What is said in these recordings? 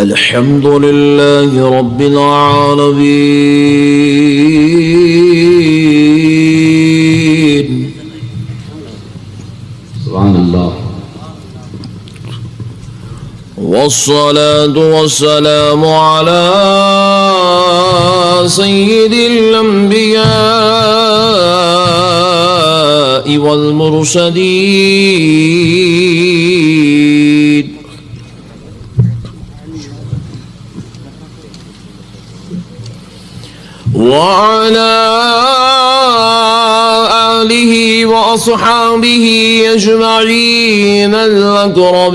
الحمد لله رب العالمين. سبحان اللہ. والصلاة والسلام على سيد الأنبياء والمرسلين وعلى آله وأصحابه أجمعين الأكرمين.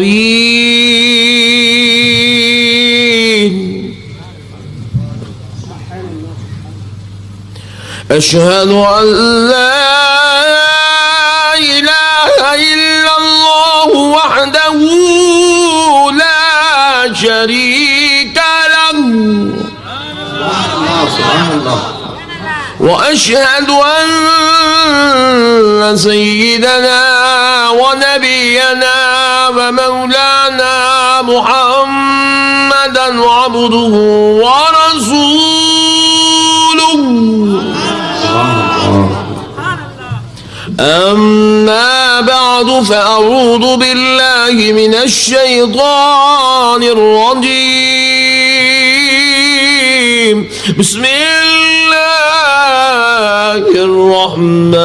أشهد أن لا إله إلا الله وحده لا شريك له وأشهد أن سيدنا ونبينا ومولانا محمدا عبده ورسوله. أما بعد فأعوذ بالله من الشيطان الرجيم. بسم الله الرحمن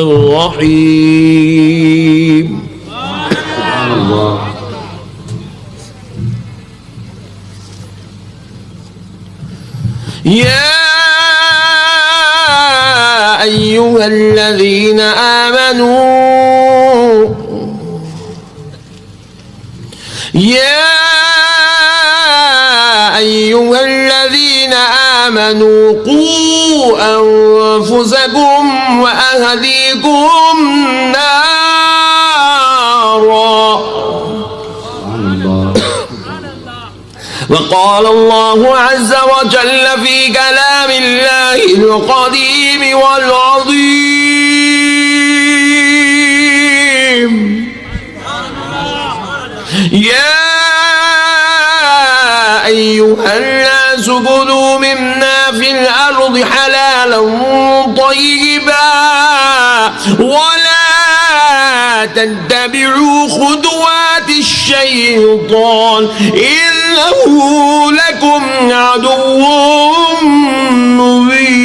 الرحيم. يا أيها الذين آمنوا قوا أنفسكم وأهليكم نارا. وقال الله عز وجل في كلام الله القديم والعظيم: يا أيها الناس كلوا مما في الأرض حلالا طيبا ولا تتبعوا خطوات الشيطان إنه لكم عدو مبين.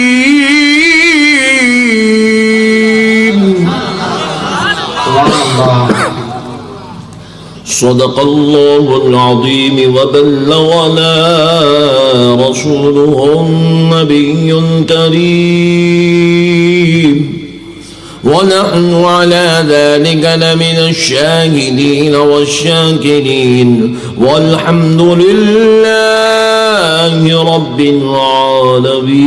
صدق الله العظيم وبلغنا رسوله النبي الكريم ونحن على ذلك لمن الشاهدين والشاكرين والحمد لله رب العالمين.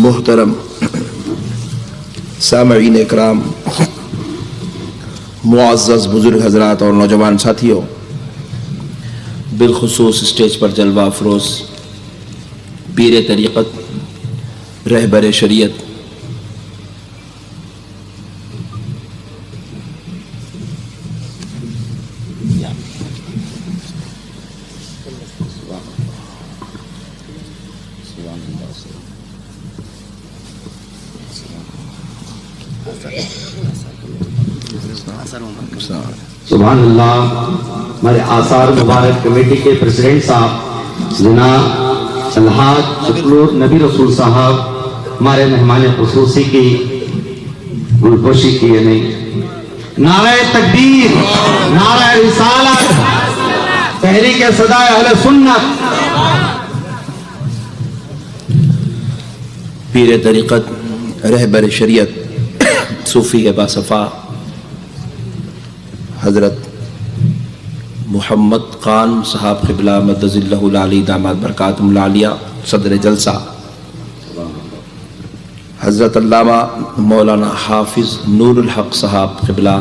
محترم سامعین اکرام، معزز بزرگ حضرات اور نوجوان ساتھیوں، بالخصوص اسٹیج پر جلوہ افروز پیر طریقت رہبر شریعت سبحان اللہ. ہمارے آثار مبارک کمیٹی کے پریزیڈنٹ صاحب جناب الحاج شکلور نبی رسول صاحب ہمارے مہمان خصوصی کی گلپوشی کیے نہیں. نعرہ تکبیر، نعرہ رسالت، تحریک صدائے اہل سنت. پیر طریقت رہبر شریعت صوفی باصفا حضرت محمد خان صاحب قبلہ مدظ اللہ العلی داماد برکاتہم العالیہ صدر جلسہ، حضرت علامہ مولانا حافظ نور الحق صاحب قبلہ،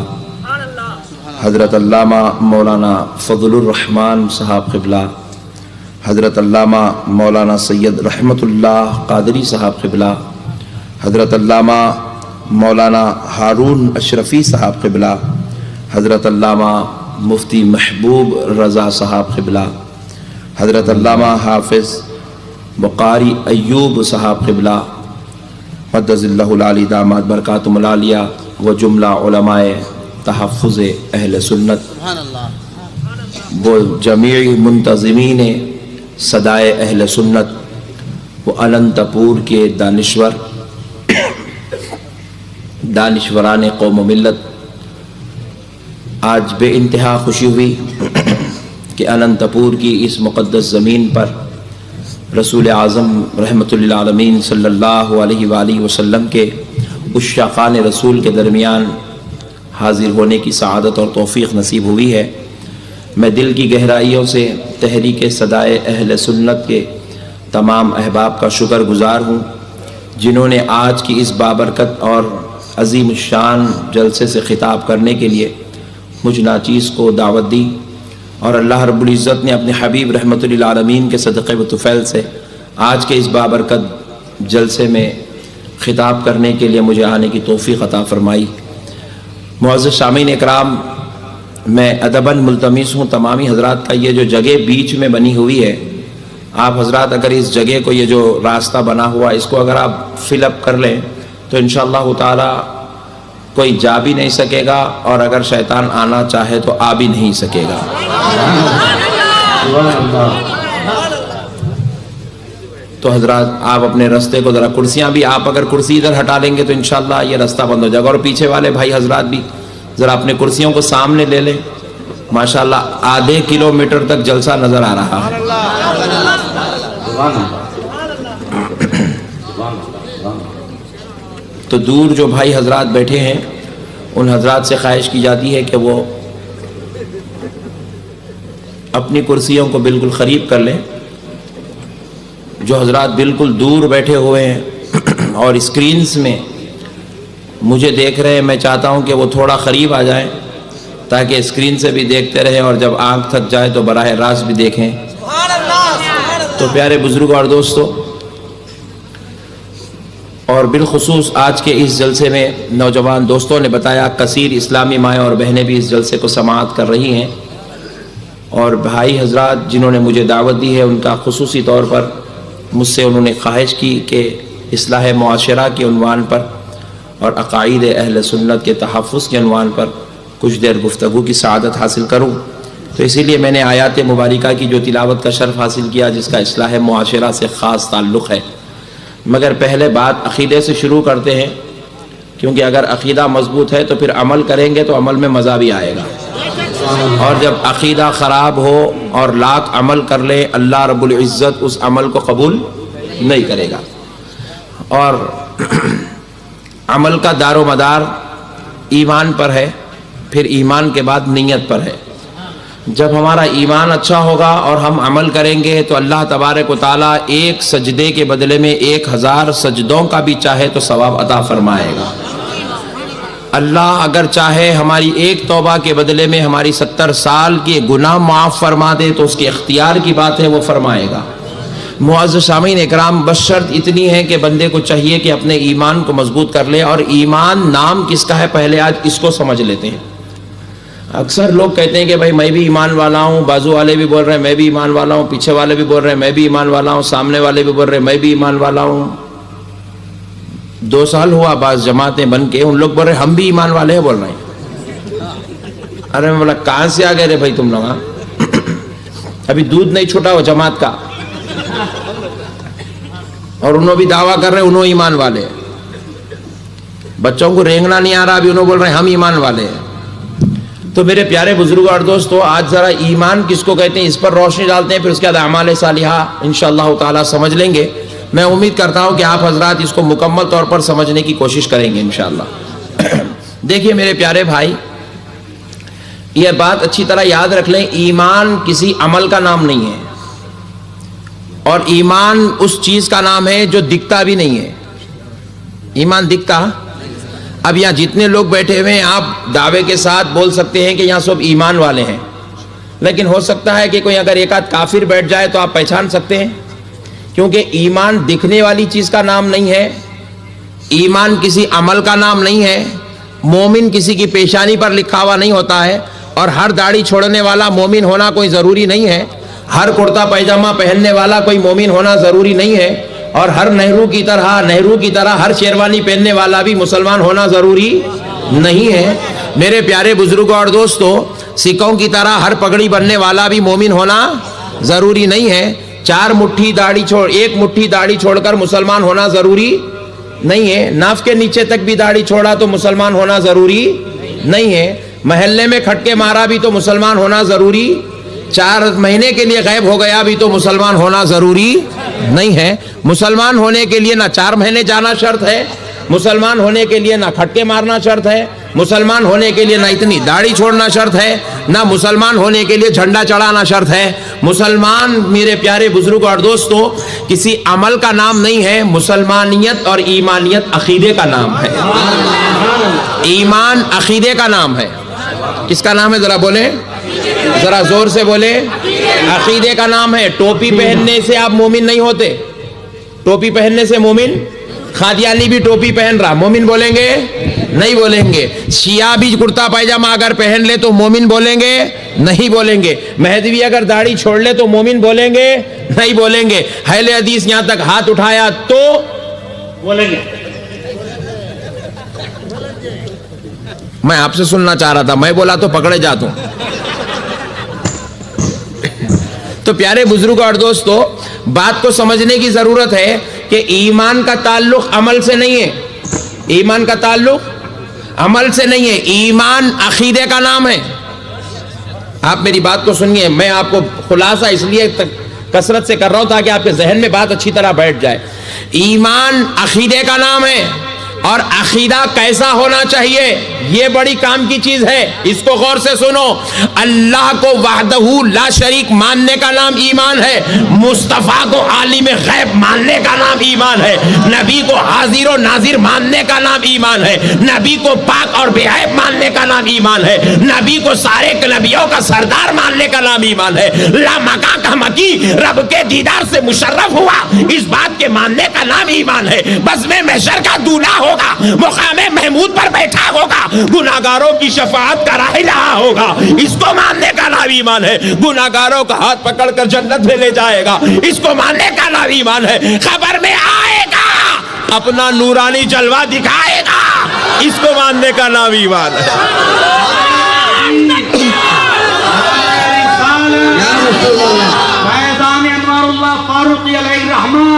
حضرت علامہ مولانا فضل الرحمن صاحب قبلہ، حضرت علامہ مولانا سید رحمت اللہ قادری صاحب قبلہ، حضرت علامہ مولانا ہارون اشرفی صاحب قبلہ، حضرت علامہ مفتی محبوب رضا صاحب قبلہ، حضرت علامہ حافظ وقاری ایوب صاحب قبلہ قدس اللہ العلی دامات برکاتہم العالیہ، و جملہ علماء تحفظ اہل سنت، وہ جمیع منتظمین صدائے اہل سنت، وہ اننت پور کے دانشوران قوم و ملت. آج بے انتہا خوشی ہوئی کہ اننت پور کی اس مقدس زمین پر رسول اعظم رحمۃ للعالمین صلی اللہ علیہ وآلہ وسلم کے عشاقان رسول کے درمیان حاضر ہونے کی سعادت اور توفیق نصیب ہوئی ہے. میں دل کی گہرائیوں سے تحریک صدائے اہل سنت کے تمام احباب کا شکر گزار ہوں جنہوں نے آج کی اس بابرکت اور عظیم الشان جلسے سے خطاب کرنے کے لیے مجھ ناچیز کو دعوت دی، اور اللہ رب العزت نے اپنے حبیب رحمۃ للعالمین کے صدقے و طفیل سے آج کے اس بابرکت جلسے میں خطاب کرنے کے لیے مجھے آنے کی توفیق عطا فرمائی. معزز سامعین اکرام، میں ادباً ملتمس ہوں تمامی حضرات کا، یہ جو جگہ بیچ میں بنی ہوئی ہے، آپ حضرات اگر اس جگہ کو، یہ جو راستہ بنا ہوا اس کو اگر آپ فل اپ کر لیں تو انشاءاللہ تعالی کوئی جا بھی نہیں سکے گا، اور اگر شیطان آنا چاہے تو آ بھی نہیں سکے گا. تو حضرات آپ اپنے رستے کو ذرا، کرسیاں بھی آپ اگر کرسی ادھر ہٹا لیں گے تو انشاءاللہ یہ رستہ بند ہو جائے گا، اور پیچھے والے بھائی حضرات بھی ذرا اپنے کرسیوں کو سامنے لے لیں. ماشاءاللہ آدھے کلومیٹر تک جلسہ نظر آ رہا ہے. تو دور جو بھائی حضرات بیٹھے ہیں ان حضرات سے خواہش کی جاتی ہے کہ وہ اپنی کرسیوں کو بالکل قریب کر لیں. جو حضرات بالکل دور بیٹھے ہوئے ہیں اور اسکرینز میں مجھے دیکھ رہے ہیں، میں چاہتا ہوں کہ وہ تھوڑا قریب آ جائیں تاکہ اسکرین سے بھی دیکھتے رہیں اور جب آنکھ تھک جائے تو براہ راست بھی دیکھیں. تو پیارے بزرگوں اور دوستوں، اور بالخصوص آج کے اس جلسے میں نوجوان دوستوں نے بتایا کثیر اسلامی مائیں اور بہنیں بھی اس جلسے کو سماعت کر رہی ہیں، اور بھائی حضرات جنہوں نے مجھے دعوت دی ہے ان کا خصوصی طور پر مجھ سے انہوں نے خواہش کی کہ اصلاح معاشرہ کے عنوان پر اور عقائد اہل سنت کے تحفظ کے عنوان پر کچھ دیر گفتگو کی سعادت حاصل کروں. تو اسی لیے میں نے آیات مبارکہ کی جو تلاوت کا شرف حاصل کیا جس کا اصلاح معاشرہ سے خاص تعلق ہے. مگر پہلے بات عقیدے سے شروع کرتے ہیں، کیونکہ اگر عقیدہ مضبوط ہے تو پھر عمل کریں گے تو عمل میں مزہ بھی آئے گا، اور جب عقیدہ خراب ہو اور لاکھ عمل کر لے اللہ رب العزت اس عمل کو قبول نہیں کرے گا. اور عمل کا دار و مدار ایمان پر ہے، پھر ایمان کے بعد نیت پر ہے. جب ہمارا ایمان اچھا ہوگا اور ہم عمل کریں گے تو اللہ تبارک و تعالیٰ ایک سجدے کے بدلے میں 1000 سجدوں کا بھی چاہے تو ثواب عطا فرمائے گا. اللہ اگر چاہے ہماری ایک توبہ کے بدلے میں ہماری 70 سال کے گناہ معاف فرما دے تو اس کے اختیار کی بات ہے، وہ فرمائے گا. معزز سامعین اکرام، بس شرط اتنی ہے کہ بندے کو چاہیے کہ اپنے ایمان کو مضبوط کر لے. اور ایمان نام کس کا ہے پہلے آج اس کو سمجھ لیتے ہیں. اکثر لوگ کہتے ہیں کہ بھائی میں بھی ایمان والا ہوں، بازو والے بھی بول رہے ہیں میں بھی ایمان والا ہوں، پیچھے والے بھی بول رہے ہیں میں بھی ایمان والا ہوں، سامنے والے بھی بول رہے ہیں میں بھی ایمان والا ہوں. 2 سال ہوا بعض جماعتیں بن کے ان لوگ بول رہے ہیں ہم بھی ایمان والے ہیں بول رہے ہیں. ارے میں بولا کہاں سے آ گئے رے بھائی تم لوگ؟ ابھی دودھ نہیں چھوٹا وہ جماعت کا، اور انہوں بھی دعویٰ کر رہے ہیں انہوں ایمان والے ہیں. بچوں کو رینگنا نہیں آ رہا، ابھی انہوں بول رہے ہیں ہم ایمان والے ہیں. تو میرے پیارے بزرگوں اور دوستو، آج ذرا ایمان کس کو کہتے ہیں اس پر روشنی ڈالتے ہیں، پھر اس کے بعد اعمال صالحہ انشاءاللہ تعالی سمجھ لیں گے. میں امید کرتا ہوں کہ آپ حضرات اس کو مکمل طور پر سمجھنے کی کوشش کریں گے انشاءاللہ. دیکھیے میرے پیارے بھائی، یہ بات اچھی طرح یاد رکھ لیں، ایمان کسی عمل کا نام نہیں ہے، اور ایمان اس چیز کا نام ہے جو دکھتا بھی نہیں ہے. ایمان دکھتا، اب یہاں جتنے لوگ بیٹھے ہوئے ہیں آپ دعوے کے ساتھ بول سکتے ہیں کہ یہاں سب ایمان والے ہیں، لیکن ہو سکتا ہے کہ کوئی اگر ایک آدھ کافر بیٹھ جائے تو آپ پہچان سکتے ہیں، کیونکہ ایمان دکھنے والی چیز کا نام نہیں ہے. ایمان کسی عمل کا نام نہیں ہے، مومن کسی کی پیشانی پر لکھا ہوا نہیں ہوتا ہے، اور ہر داڑھی چھوڑنے والا مومن ہونا کوئی ضروری نہیں ہے، ہر کرتا پیجامہ پہننے والا کوئی مومن ہونا ضروری نہیں ہے، اور ہر نہرو کی طرح ہر شیروانی پہننے والا بھی مسلمان ہونا ضروری نہیں ہے۔ میرے پیارے بزرگوں اور دوستو، سکھوں کی طرح ہر پگڑی بننے والا بھی مومن ہونا ضروری نہیں ہے، ایک مٹھی داڑھی چھوڑ کر مسلمان ہونا ضروری نہیں ہے، ناف کے نیچے تک بھی داڑھی چھوڑا تو مسلمان ہونا ضروری نہیں ہے، محلے میں کھٹکے مارا بھی تو مسلمان ہونا ضروری، 4 مہینے کے لیے غائب ہو گیا بھی تو مسلمان ہونا ضروری نہیں ہے۔ مسلمان ہونے کے لیے نہ 4 مہینے جانا شرط ہے، مسلمان ہونے کے لیے نہ کھٹکے مارنا شرط ہے، مسلمان ہونے کے لیے نہ اتنی داڑھی چھوڑنا شرط ہے، نہ مسلمان ہونے کے لیے جھنڈا چڑھانا شرط ہے۔ مسلمان میرے پیارے بزرگوں اور دوستوں کسی عمل کا نام نہیں ہے، مسلمانیت اور ایمانیت عقیدے کا نام ہے۔ ایمان عقیدے کا نام ہے۔ کس کا نام ہے ذرا بولیں، ذرا زور سے بولے، عقیدے کا نام ہے۔ ٹوپی پہننے سے آپ مومن نہیں ہوتے، ٹوپی پہننے سے مومن، قادیانی بھی ٹوپی پہن رہا، مومن بولیں گے؟ نہیں بولیں گے۔ شیعہ بھی کرتا پائجامہ اگر پہن لے تو مومن بولیں گے؟ نہیں بولیں گے۔ مہدوی اگر داڑھی چھوڑ لے تو مومن بولیں گے؟ نہیں بولیں گے۔ اہل حدیث یہاں تک ہاتھ اٹھایا تو بولیں گے۔ میں آپ سے سننا چاہ رہا تھا، میں بولا تو پکڑے جاتا ہوں۔ تو پیارے بزرگ اور دوستو، بات کو سمجھنے کی ضرورت ہے کہ ایمان کا تعلق عمل سے نہیں ہے، ایمان کا تعلق عمل سے نہیں ہے، ایمان عقیدے کا نام ہے۔ آپ میری بات کو سنیے، میں آپ کو خلاصہ اس لیے کثرت سے کر رہا ہوں تاکہ آپ کے ذہن میں بات اچھی طرح بیٹھ جائے۔ ایمان عقیدے کا نام ہے، اور عقیدہ کیسا ہونا چاہیے یہ بڑی کام کی چیز ہے، اس کو غور سے سنو۔ اللہ کو وحدہ لا شریک ماننے کا نام ایمان ہے، مصطفیٰ کو عالم غیب ماننے کا نام ایمان ہے، نبی کو حاضر و ناظر ماننے کا نام ایمان ہے، نبی کو پاک اور بے عیب ماننے کا نام ایمان ہے، نبی کو سارے نبیوں کا سردار ماننے کا نام ایمان ہے، لا مکا کا مکی رب کے دیدار سے مشرف ہوا اس بات کے ماننے کا نام ایمان ہے، بزم محشر کا دولہا ہوگا، مقام محمود پر بیٹھا ہوگا، گناہگاروں کی شفاعت کرا ہی رہا ہوگا، اس کو ماننے کا نام ایمان ہے، گناہگاروں کا ہاتھ پکڑ کر جنت میں لے جائے گا، اس کو ماننے کا نام ایمان ہے، خبر میں آئے گا اپنا نورانی جلوہ دکھائے گا، اس کو ماننے کا نام ایمان ہے۔ فیضان انوار اللہ فاروقی علیہ الرحمہ،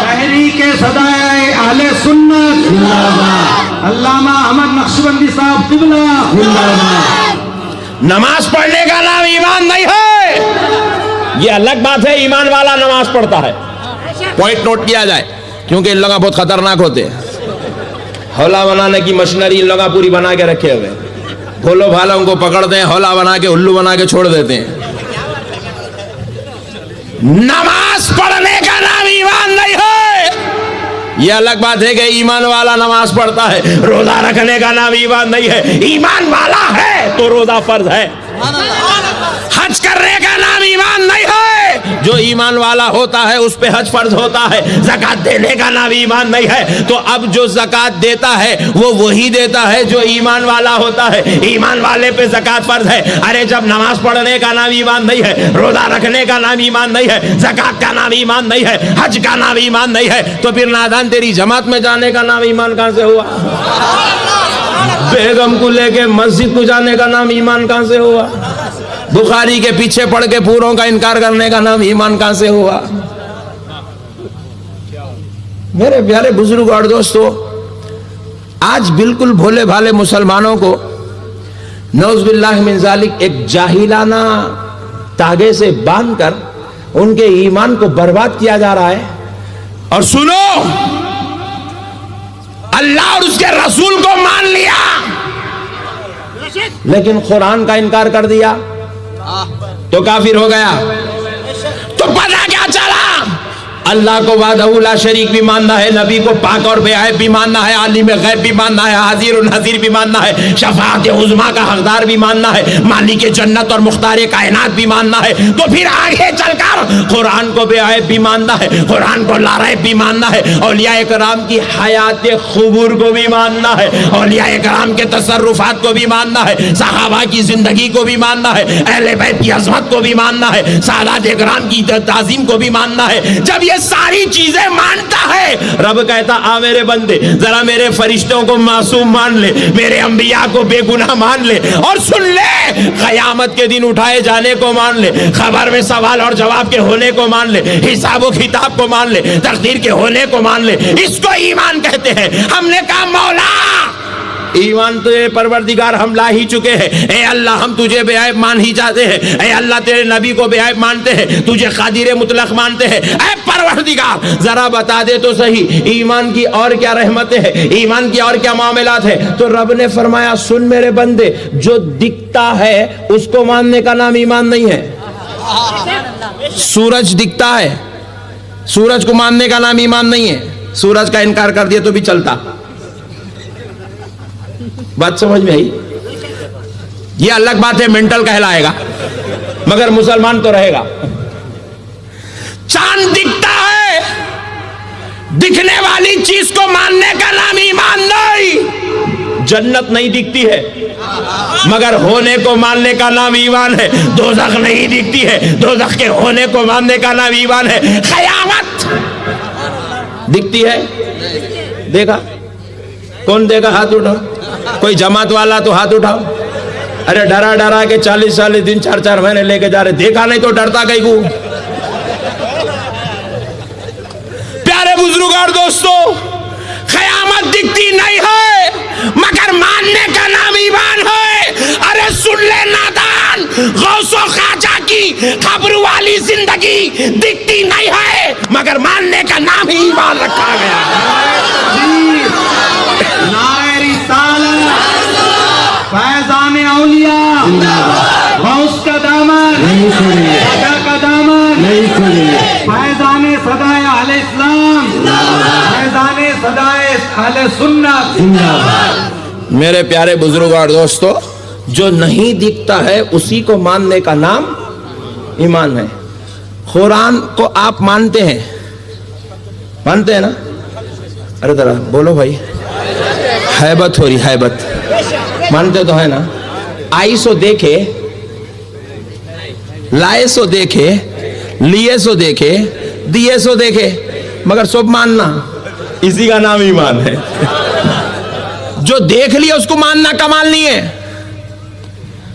تحریک صدائے اہل سنت، علامہ احمد نقشبندی صاحب قبلہ۔ نماز پڑھنے کا نام ایمان نہیں ہے، یہ الگ بات ہے، ایمان والا نماز پڑھتا ہے، پوائنٹ نوٹ کیا جائے، کیونکہ ان لوگوں بہت خطرناک ہوتے ہیں، ہولا بنانے کی مشنری ان لوگوں پوری بنا کے رکھے ہوئے، بھولو بھالوں کو پکڑتے ہیں، ہولا بنا کے الو بنا کے چھوڑ دیتے ہیں۔ نماز پڑھنے کا نام ایمان نہیں ہے، یہ الگ بات ہے کہ ایمان والا نماز پڑھتا ہے، روزہ رکھنے کا نام ایمان نہیں ہے، ایمان والا ہے تو روزہ فرض ہے، حج کرنے کا نام ایمان نہیں ہے، جو ایمان والا ہوتا ہے اس پہ حج فرض ہوتا ہے، زکات دینے کا نام ایمان نہیں ہے، تو اب جو زکات دیتا ہے وہ وہی دیتا ہے جو ایمان والا ہوتا ہے، ایمان والے پہ زکات فرض ہے۔ ارے جب نماز پڑھنے کا نام ایمان نہیں ہے، روزہ رکھنے کا نام ایمان نہیں ہے، زکات کا نام ایمان نہیں ہے، حج کا نام ایمان نہیں ہے، تو پھر نادان تیری جماعت میں جانے کا نام ایمان کہاں سے ہوا؟ بیگم کو لے کے مسجد کو جانے کا نام ایمان کہاں سے ہوا؟ بخاری کے پیچھے پڑھ کے پوروں کا انکار کرنے کا نام ایمان کہاں سے ہوا؟ میرے پیارے بزرگ اور دوستو، آج بالکل بھولے بھالے مسلمانوں کو نعوذ باللہ من ذالک ایک جاہلانہ تاغے سے باندھ کر ان کے ایمان کو برباد کیا جا رہا ہے۔ اور سنو، اللہ اور اس کے رسول کو مان لیا لیکن قرآن کا انکار کر دیا تو کافر ہو گیا۔ تو پتہ کیا چلا؟ اللہ کو وحدہ لا شریک بھی ماننا ہے, نبی کو پاک اور بے عیب بھی ماننا ہے, عالم غیب بھی ماننا ہے, حاضر و نذیر بھی ماننا ہے, شفاعت عظمیٰ کا حقدار بھی ماننا ہے, مالک جنت اور مختار کائنات بھی ماننا ہے, تو پھر آگے چل کر قرآن کو بے عیب بھی ماننا ہے, قرآن کو لا ریب بھی ماننا ہے, اولیاء کرام کی حیات قبور کو بھی ماننا ہے, اولیاء کرام کے تصرفات کو بھی ماننا ہے, صحابہ کی زندگی کو بھی ماننا ہے, اہل بیت کی عظمت کو بھی ماننا ہے, سادات کرام کی تعظیم کو بھی ماننا ہے. جب یہ ساری چیزیں مانتا ہے, رب کہتا آ میرے بندے ذرا میرے فرشتوں کو معصوم مان لے, میرے انبیاء کو بے گناہ مان لے, اور سن لے قیامت کے دن اٹھائے جانے کو مان لے, خبر میں سوال اور جواب کے ہونے کو مان لے, حساب و کتاب کو مان لے, تقدیر کے ہونے کو مان لے. اس کو ایمان کہتے ہیں. ہم نے کہا مولا ایمان تو پروردگار ہم لا ہی چکے ہیں, اے اللہ ہم تجھے بے عیب مان ہی جاتے ہیں, اے اللہ تیرے نبی کو بے عیب مانتے ہیں, تجھے قادر مطلق مانتے ہیں, اے پروردگار ذرا بتا دے تو صحیح ایمان کی اور کیا رحمتیں ہیں, ایمان کی اور کیا معاملات ہیں. تو رب نے فرمایا سن میرے بندے, جو دکھتا ہے اس کو ماننے کا نام ایمان نہیں ہے. سورج دکھتا ہے, سورج کو ماننے کا نام ایمان نہیں ہے. سورج کا انکار کر دیا تو بھی چلتا. بات سمجھ میں آئی؟ یہ الگ بات ہے, مینٹل کہلائے گا مگر مسلمان تو رہے گا. چاند دکھتا ہے, دکھنے والی چیز کو ماننے کا نام ایمان نہیں. جنت نہیں دکھتی ہے مگر ہونے کو ماننے کا نام ایمان ہے. دوزخ نہیں دکھتی ہے, دوزخ کے ہونے کو ماننے کا نام ایمان ہے. قیامت دکھتی ہے, دیکھا کون دیکھا؟ ہاتھ اٹھاؤ. کوئی جماعت والا تو ہاتھ اٹھاؤ. ارے ڈرا ڈرا کے 40 دن 4 مہینے لے کے جا رہے, دیکھا نہیں تو ڈرتا کہیں کو. پیارے بزرگ اور دوستو, قیامت دکھتی نہیں ہے مگر ماننے کا نام ایمان ہے. ارے سن لے نادان, غوث و خواجہ کی قبر والی زندگی دکھتی نہیں ہے مگر ماننے کا نام ہی ایمان رکھا گیا. نعرہ رسالت, فیضان اولیاء, غوث کا دامن, خدا کا دامن, فیضان صدائے اہل اسلام, فیضان صدائے اہل سنت. میرے پیارے بزرگ اور دوستو, جو نہیں دکھتا ہے اسی کو ماننے کا نام ایمان ہے. قرآن کو آپ مانتے ہیں نا؟ ارے ذرا بولو بھائی, حیبت ہو رہی, حیبت. مانتے تو ہے نا؟ آئی سو دیکھے, لائے سو دیکھے, لیے سو دیکھے, دیے سو دیکھے, مگر سب ماننا, اسی کا نام ایمان ہے. جو دیکھ لیا اس کو ماننا کمال نہیں ہے,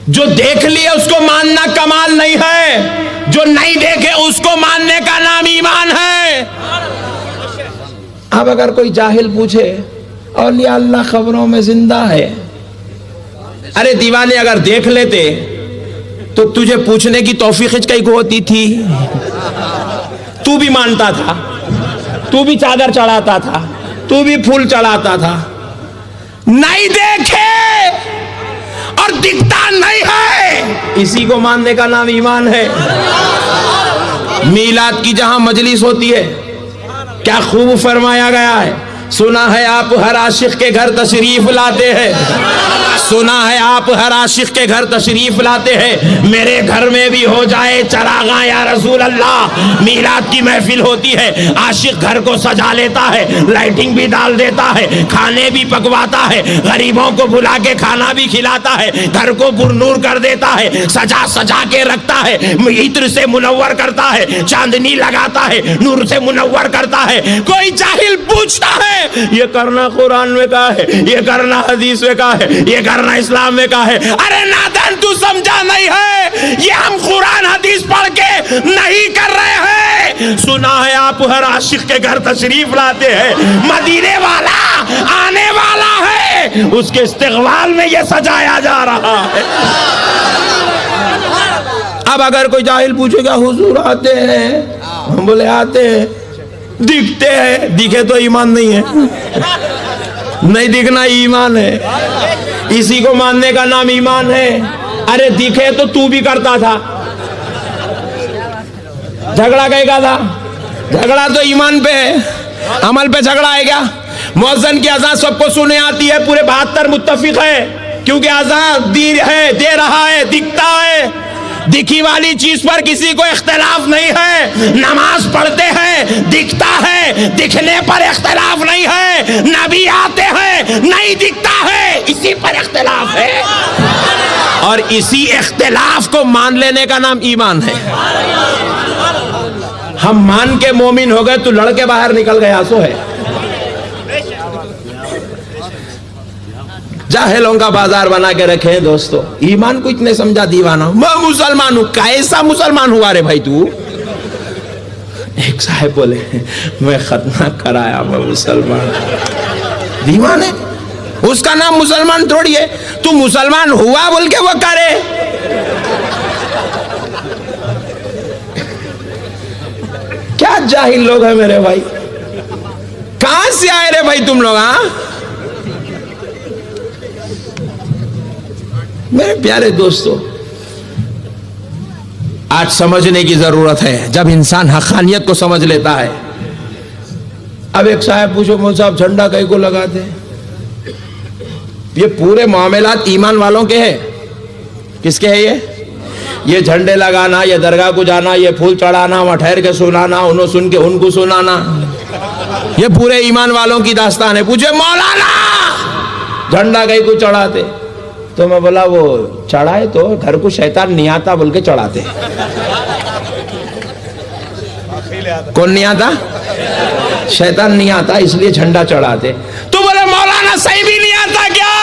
جو دیکھ لیا اس کو ماننا کمال نہیں ہے, جو نہیں دیکھے اس کو ماننے کا نام ایمان ہے. اب اگر کوئی جاہل پوچھے اولیاء اللہ خبروں میں زندہ ہے, ارے دیوانے اگر دیکھ لیتے تو تجھے پوچھنے کی توفیق کہیں کو ہوتی تھی؟ تو بھی مانتا تھا, تو بھی چادر چڑھاتا تھا, تو بھی پھول چڑھاتا تھا. نہیں دیکھے اور دکھتا نہیں ہے, اسی کو ماننے کا نام ایمان ہے. میلاد کی جہاں مجلس ہوتی ہے, کیا خوب فرمایا گیا ہے, سنا ہے آپ ہر عاشق کے گھر تشریف لاتے ہیں, سنا ہے آپ ہر عاشق کے گھر تشریف لاتے ہیں, میرے گھر میں بھی ہو جائے چراغاں یا رسول اللہ. میلاد کی محفل ہوتی ہے, عاشق گھر کو سجا لیتا ہے, لائٹنگ بھی ڈال دیتا ہے, کھانے بھی پکواتا ہے, غریبوں کو بلا کے کھانا بھی کھلاتا ہے, گھر کو پرنور کر دیتا ہے, سجا سجا کے رکھتا ہے, عطر سے منور کرتا ہے, چاندنی لگاتا ہے, نور سے منور کرتا ہے. کوئی جاہل پوچھتا ہے یہ کرنا قرآن میں کہا ہے, یہ کرنا حدیث میں کہا ہے, یہ کرنا اسلام میں کہا ہے. ارے نادان تو سمجھا نہیں ہے, یہ ہم قرآن حدیث پڑھ کے نہیں کر رہے ہیں. سنا ہے آپ ہر عاشق کے گھر تشریف لاتے ہیں, مدینے والا آنے والا ہے, اس کے استقبال میں یہ سجایا جا رہا ہے. اب اگر کوئی جاہل پوچھے گا حضور آتے ہیں, ہم بولے آتے ہیں, دکھتے ہیں, دکھے تو ایمان نہیں ہے, نہیں دکھنا ایمان ہے, اسی کو ماننے کا نام ایمان ہے. ارے دکھے تو بھی کرتا تھا, جھگڑا کہے گا تھا, جھگڑا تو ایمان پہ ہے، عمل پہ جھگڑا ہے کیا؟ مؤذن کی اذان سب کو سنے آتی ہے، پورے 72 متفق ہے، کیونکہ اذان دے رہا ہے، دکھتا ہے، دکھی والی چیز پر کسی کو اختلاف نہیں ہے۔ نماز پڑھتے ہیں، دکھتا ہے، دکھنے پر اختلاف نہیں ہے۔ نبی آتے ہیں، نہیں دکھتا ہے، اسی پر اختلاف ہے، اور اسی اختلاف کو مان لینے کا نام ایمان ہے۔ ہم مان کے مومن ہو گئے تو لڑ کے باہر نکل گیا سو ہے۔ جاہلوں کا بازار بنا کے رکھے ہیں دوستو، ایمان کو اتنے سمجھا دیوانہ ہوں، میں مسلمان ہوں۔ کیسا مسلمان ہوا رے بھائی تو؟ ایک صاحب بولے میں ختنہ کرایا، میں مسلمان۔ دیوانے، اس کا نام مسلمان تھوڑی ہے، تو مسلمان ہوا بول کے وہ کرے۔ کیا جاہل لوگ ہیں میرے بھائی، کہاں سے آئے رے بھائی تم لوگ؟ ہاں میرے پیارے دوستو، آج سمجھنے کی ضرورت ہے۔ جب انسان حقانیت کو سمجھ لیتا ہے۔ اب ایک صاحب پوچھو مول صاحب جھنڈا کئی کو لگاتے ہیں؟ یہ پورے معاملات ایمان والوں کے ہیں۔ کس کے ہیں یہ جھنڈے لگانا، یہ درگاہ کو جانا، یہ پھول چڑھانا، وہاں ٹھہر کے سنانا، انہوں سن کے ان کو سنانا، یہ پورے ایمان والوں کی داستان ہے۔ پوچھے مولانا جھنڈا کئی کو چڑھاتے؟ تو میں بولا وہ چڑھائے تو گھر کو شیطان نہیں آتا بول کے چڑھاتے۔ کون نہیں آتا؟ شیطان نہیں آتا اس لیے جھنڈا چڑھاتے۔ تو بولے مولانا صحیح بھی نہیں آتا کیا؟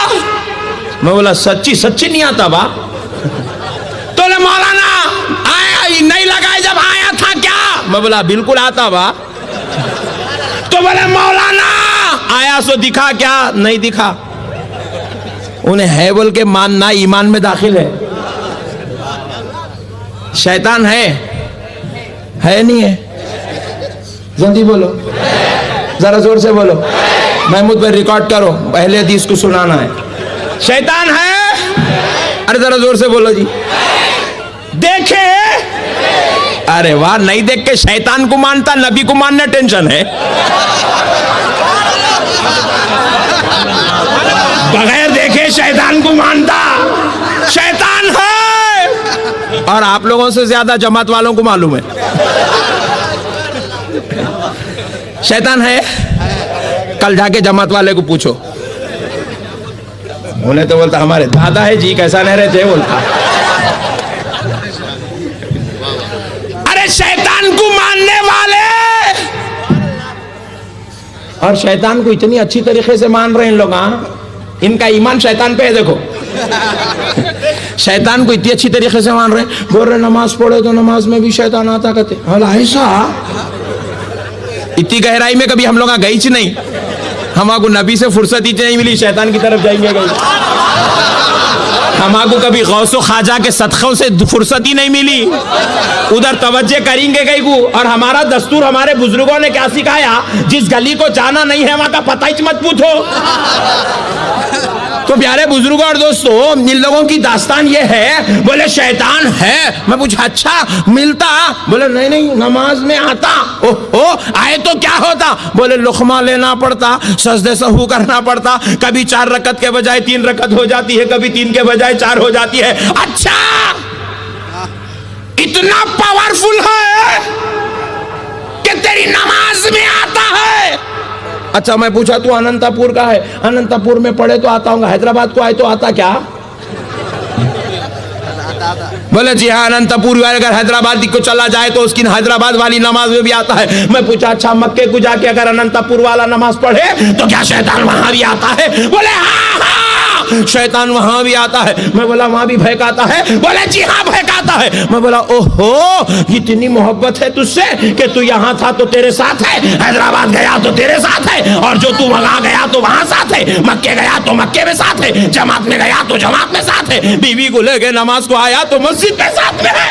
میں بولا سچی نہیں آتا با۔ تو بولے مولانا آیا نہیں لگائے جب آیا تھا کیا؟ میں بولا بالکل آتا با۔ تو بولے مولانا آیا سو دکھا کیا؟ نہیں دکھا۔ انہیں ہے بول کے ماننا ایمان میں داخل ہے۔ شیطان ہے نہیں ہے؟ جلدی بولو، ذرا زور سے بولو، محمود بھائی ریکارڈ کرو، اہل حدیث کو سنانا ہے۔ شیطان ہے؟ ارے ذرا زور سے بولو جی۔ دیکھے؟ ارے واہ، نہیں دیکھ کے شیطان کو مانتا، نبی کو ماننا ٹینشن ہے۔ بغیر دیکھے شیطان کو مانتا، شیطان ہے، اور آپ لوگوں سے زیادہ جماعت والوں کو معلوم ہے شیطان ہے۔ کل جا کے جماعت والے کو پوچھو، انہیں تو بولتا ہمارے دادا ہے جی، کیسا نہیں رہتے بولتا۔ ارے شیطان کو ماننے والے، اور شیطان کو اتنی اچھی طریقے سے مان رہے ہیں ان لوگ، ہاں ان کا ایمان شیطان پہ ہے۔ دیکھو شیطان کو اتنی اچھی طریقے سے مان رہے ہیں، بول رہے نماز پڑھے تو نماز میں بھی شیطان آتا کہتے۔ ایسا اتنی گہرائی میں کبھی ہم لوگ گئی چ نہیں، ہمارے کو نبی سے فرصت ہی نہیں ملی، شیطان کی طرف جائیں گے گئی۔ ہمارے کو کبھی غوث و خواجہ کے صدقوں سے فرصت ہی نہیں ملی، ادھر توجہ کریں گے گئی کو۔ اور ہمارا دستور، ہمارے بزرگوں نے کیا سکھایا؟ جس گلی کو جانا نہیں ہے وہاں کا پتہ ہی مت پوچھو۔ تو پیارے بزرگوں اور دوستو، ان لوگوں کی داستان یہ ہے، بولے شیطان ہے۔ میں پوچھا اچھا ملتا؟ بولے نہیں نماز میں آتا۔ آئے تو کیا ہوتا؟ بولے لقمہ لینا پڑتا، سجدے سہو کرنا پڑتا، کبھی 4 رکعت کے بجائے 3 رکعت ہو جاتی ہے، کبھی 3 کے بجائے 4 ہو جاتی ہے۔ اچھا اتنا پاورفل ہے کہ تیری نماز میں آتا ہے؟ اچھا میں پوچھا تو اننتا پور کا ہے، اننتا پور میں پڑھے تو آتا ہوں گا، حیدرآباد کو آئے تو آتا کیا؟ بولے جی ہاں اننتا پور اگر حیدرآباد کو چلا جائے تو اس کی حیدرآباد والی نماز میں بھی آتا ہے۔ میں پوچھا اچھا مکے کو جا کے اگر اننتا پور والا نماز پڑھے تو کیا شیطان وہاں بھی آتا ہے؟ بولے ہاں شیطان وہاں بھی آتا ہے۔ میں بولا وہاں بھی بھڑکاتا ہے؟ بولے جی ہاں بھڑکاتا ہے۔ میں بولا اوہو اتنی محبت ہے تجھ سے کہ تو یہاں تھا تو تیرے ساتھ ہے، حیدرآباد گیا تو تیرے ساتھ ہے، اور جو تو وہاں گیا تو وہاں ساتھ ہے، مکے گیا تو مکے میں ساتھ ہے، جماعت میں گیا تو جماعت میں ساتھ ہے، بیوی کو لے کے نماز کو آیا تو مسجد میں ساتھ میں ہے۔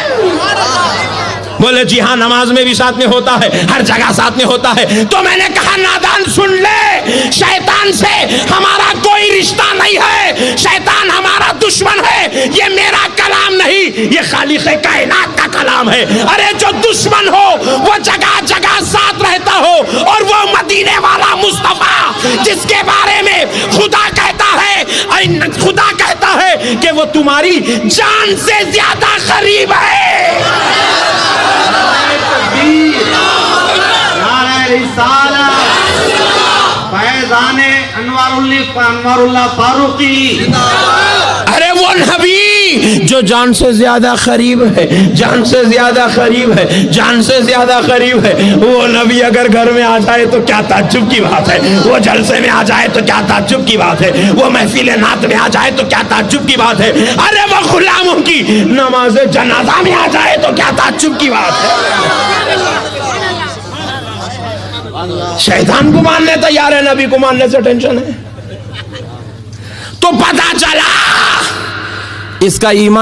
بولے جی ہاں نماز میں بھی ساتھ میں ہوتا ہے، ہر جگہ ساتھ میں ہوتا ہے۔ تو میں نے کہا نادان سن لے، شیطان سے ہمارا کوئی رشتہ نہیں ہے، شیطان ہمارا دشمن ہے، یہ میرا کلام نہیں، یہ خالق کائنات کا کلام ہے۔ ارے جو دشمن ہو وہ جگہ جگہ ساتھ رہتا ہو، اور وہ مدینے والا مصطفیٰ جس کے بارے میں خدا کہتا ہے کہ وہ تمہاری جان سے زیادہ قریب ہے۔ نعرہ رسالت، فیضان انوار اللہ فاروقی۔ ارے وہ نبی جو جان سے زیادہ قریب ہے، جان سے زیادہ قریب ہے، جان سے زیادہ قریب ہے، وہ نبی اگر گھر میں آ جائے تو کیا تعجب کی بات ہے، وہ جلسے میں آ جائے تو کیا تعجب کی بات ہے، وہ محفل نعت میں آ جائے تو کیا تعجب کی بات ہے، ارے وہ غلاموں کی نماز جنازہ میں آ جائے تو کیا تعجب کی بات ہے۔ شیطان کو ماننے تیار ہے، نبی کو ماننے سے ٹینشن ہے۔ تو پتہ چلا اس کا ایمان